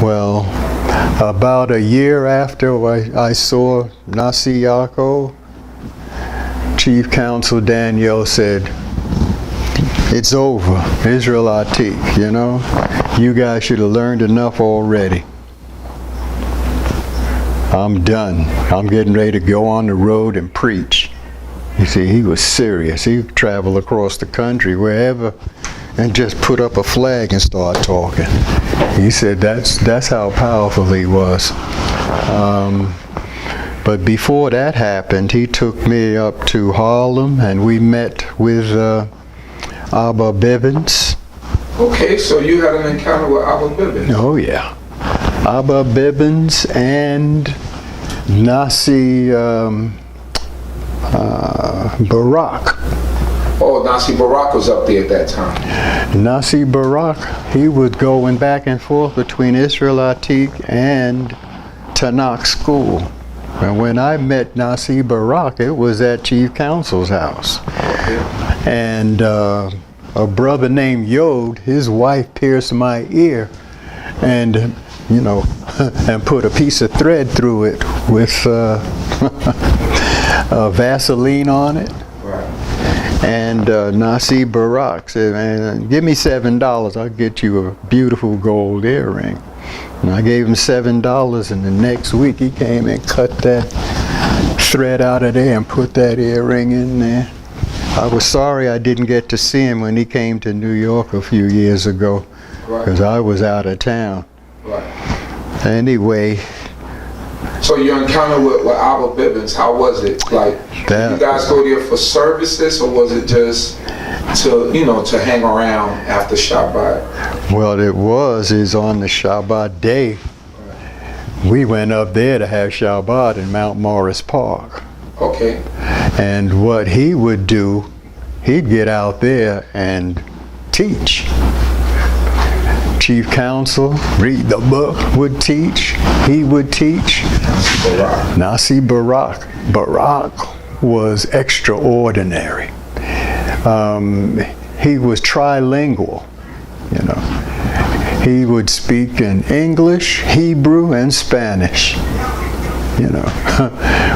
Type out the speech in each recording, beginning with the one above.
Well, about a year after I saw Nasi Yaakov, Chief Counsel Daniel said, "It's over, Israeli Tanak, you know. You guys should have learned enough already. I'm done. I'm getting ready to go on the road and preach." You see, he was serious. He would travel across the country, wherever, and just put up a flag and start talking. He said that's how powerful he was. But before that happened, he took me up to Harlem, and we met with Abba Biven. Okay, so you had an encounter with Abba Biven. Oh yeah, Abba Biven and Nasi Barak. Oh, Nasi Barak was up there at that time. Nasi Barak, he was going back and forth between Israeli Tanak and Tanak School. And when I met Nasi Barak, it was at Chief Counsel's house. Okay. And a brother named Yod, his wife pierced my ear, and you know, and put a piece of thread through it with Vaseline on it. Right. And Nasi Barak said, "Man, give me $7, I'll get you a beautiful gold earring." And I gave him $7, and the next week he came and cut that thread out of there and put that earring in there. I was sorry I didn't get to see him when he came to New York a few years ago, because I was out of town. Right. Anyway. So your encounter with Abba Biven, how was it? Like, did you guys go there for services, or was it just to, you know, to hang around after Shabbat? Well, is on the Shabbat day. We went up there to have Shabbat in Mount Morris Park. Okay. And what he would do, he'd get out there and teach. Chief Counsel, read the book, would teach. He would teach. Nasi Barak. Barak was extraordinary. He was trilingual, you know. He would speak in English, Hebrew, and Spanish. You know,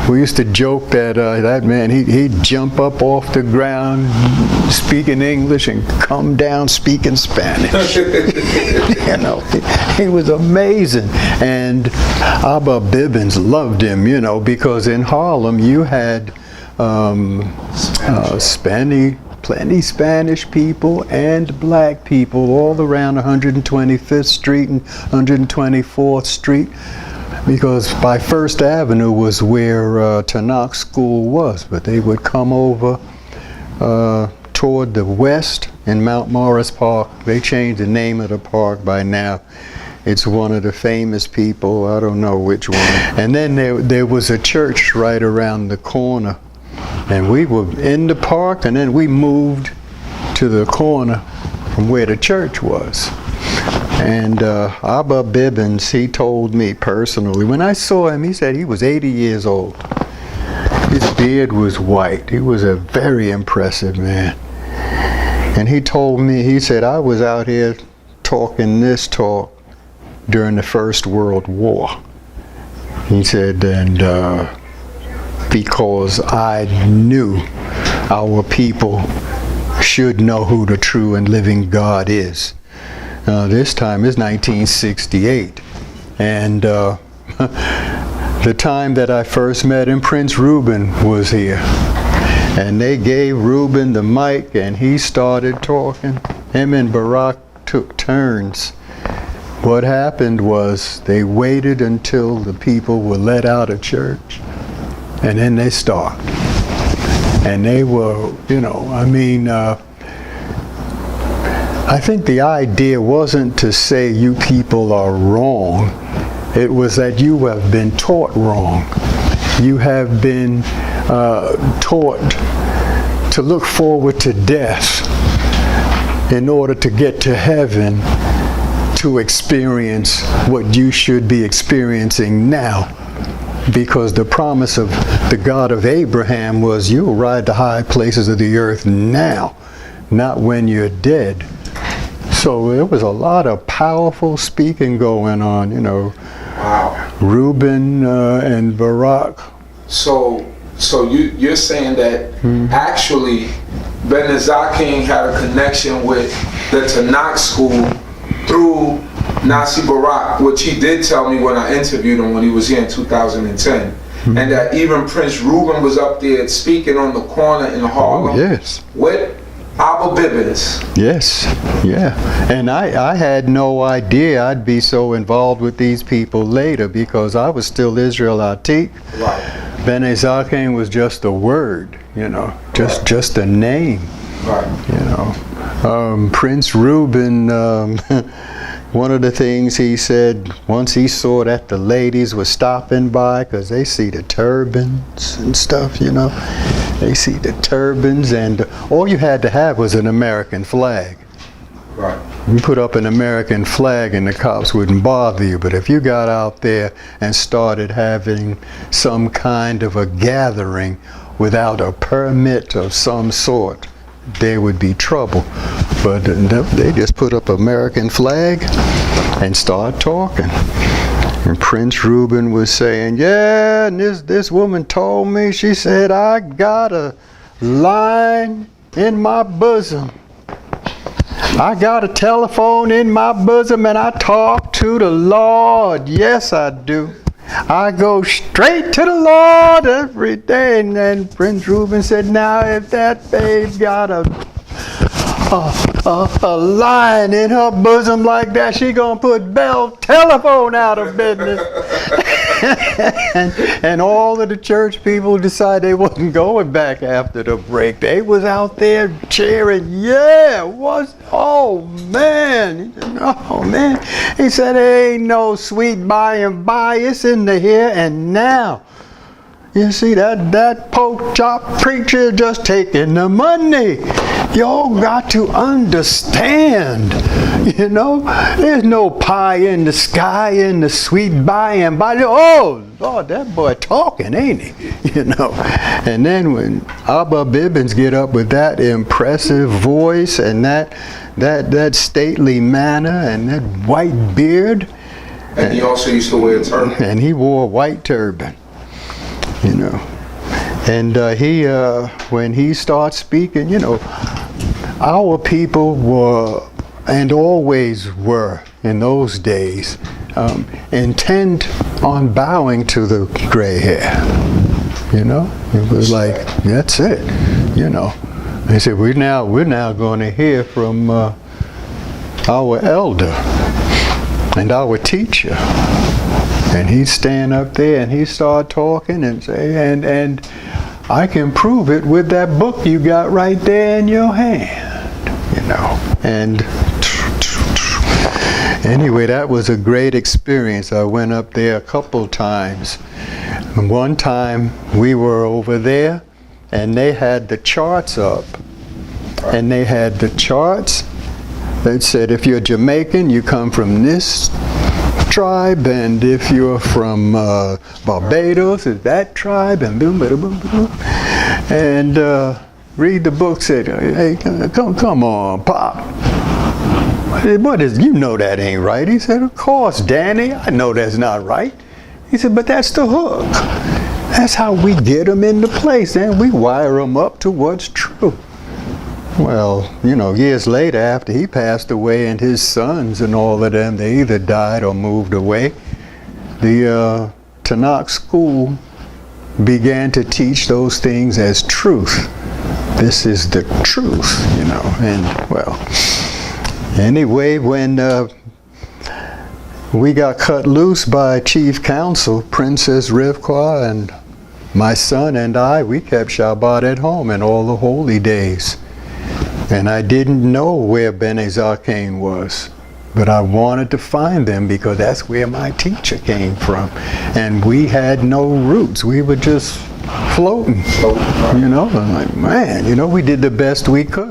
we used to joke that that man, he'd jump up off the ground speaking English and come down speaking Spanish. You know, he was amazing. And Abba Biven loved him, you know, because in Harlem you had plenty Spanish people and black people all around 125th Street and 124th Street. Because by First Avenue was where Tanak School was, but they would come over toward the west in Mount Morris Park. They changed the name of the park by now. It's one of the famous people, I don't know which one. And then there was a church right around the corner. And we were in the park, and then we moved to the corner from where the church was. And Abba Biven, he told me personally, when I saw him, he said he was 80 years old. His beard was white. He was a very impressive man. And he told me, he said, I was out here talking this talk during the First World War. He said, and because I knew our people should know who the true and living God is. This time is 1968, and the time that I first met him, Prince Reuben was here, and they gave Reuben the mic, and he started talking. Him and Barak took turns. What happened was they waited until the people were let out of church, and then they started. And they were, you know, I mean, I think the idea wasn't to say you people are wrong. It was that you have been taught wrong. You have been taught to look forward to death in order to get to heaven, to experience what you should be experiencing now. Because the promise of the God of Abraham was, you will ride the high places of the earth now, not when you're dead. So there was a lot of powerful speaking going on, you know. Wow. Reuben and Barak. So you're saying that actually Ben King had a connection with the Tanak School through Nasi Barak, which he did tell me when I interviewed him when he was here in 2010. And that even Prince Reuben was up there speaking on the corner in Harlem. Oh, yes. With Abba Biven. Yes, yeah. And I had no idea I'd be so involved with these people later, because I was still Israeli Tanak. Right. Ben King was just a word, you know, just a name. Right. You know. Prince Reuben, one of the things he said, once he saw that the ladies were stopping by, because they see the turbans and stuff, you know. They see the turbans, and all you had to have was an American flag. Right. You put up an American flag and the cops wouldn't bother you. But if you got out there and started having some kind of a gathering without a permit of some sort, there would be trouble. But they just put up American flag and start talking. And Prince Reuben was saying, yeah, and this woman told me, she said, I got a line in my bosom. I got a telephone in my bosom and I talk to the Lord. Yes, I do. I go straight to the Lord every day. And then Prince Reuben said, now if that babe got a line in her bosom like that, she gonna put Bell Telephone out of business. and all of the church people decided they wasn't going back after the break. They was out there cheering. Yeah, oh man, oh man. He said, there ain't no sweet by and by. It's in the here and now. You see, that pork chop preacher just taking the money. Y'all got to understand, you know, there's no pie in the sky in the sweet by and by. Oh, Lord, that boy talking, ain't he? You know. And then when Abba Biven get up with that impressive voice and that stately manner and that white beard. And he also used to wear a turban. And he wore a white turban. You know, and when he starts speaking, you know, our people were, and always were in those days, intent on bowing to the gray hair. You know, it was like, that's it. You know, they said, we're now going to hear from our elder and our teacher. And he'd stand up there and he'd start talking and say, and I can prove it with that book you got right there in your hand, you know. And anyway, that was a great experience. I went up there a couple times. And one time we were over there and they had the charts up. And they had the charts that said, if you're Jamaican, you come from this tribe, and if you're from Barbados, it's that tribe, and boom, boom, boom, boom. And read the book, said, hey, come on, Pop. What is, you know that ain't right. He said, of course, Danny, I know that's not right. He said, but that's the hook. That's how we get them into place, and we wire them up to what's true. Well, you know, years later, after he passed away, and his sons and all of them, they either died or moved away, the Tanak School began to teach those things as truth. This is the truth, you know. And, well, anyway, when we got cut loose by Chief Counsel, Princess Rivka, and my son and I, we kept Shabbat at home and all the holy days. And I didn't know where Ben King was, but I wanted to find them because that's where my teacher came from. And we had no roots. We were just floating, you know. I'm like, man, you know, we did the best we could.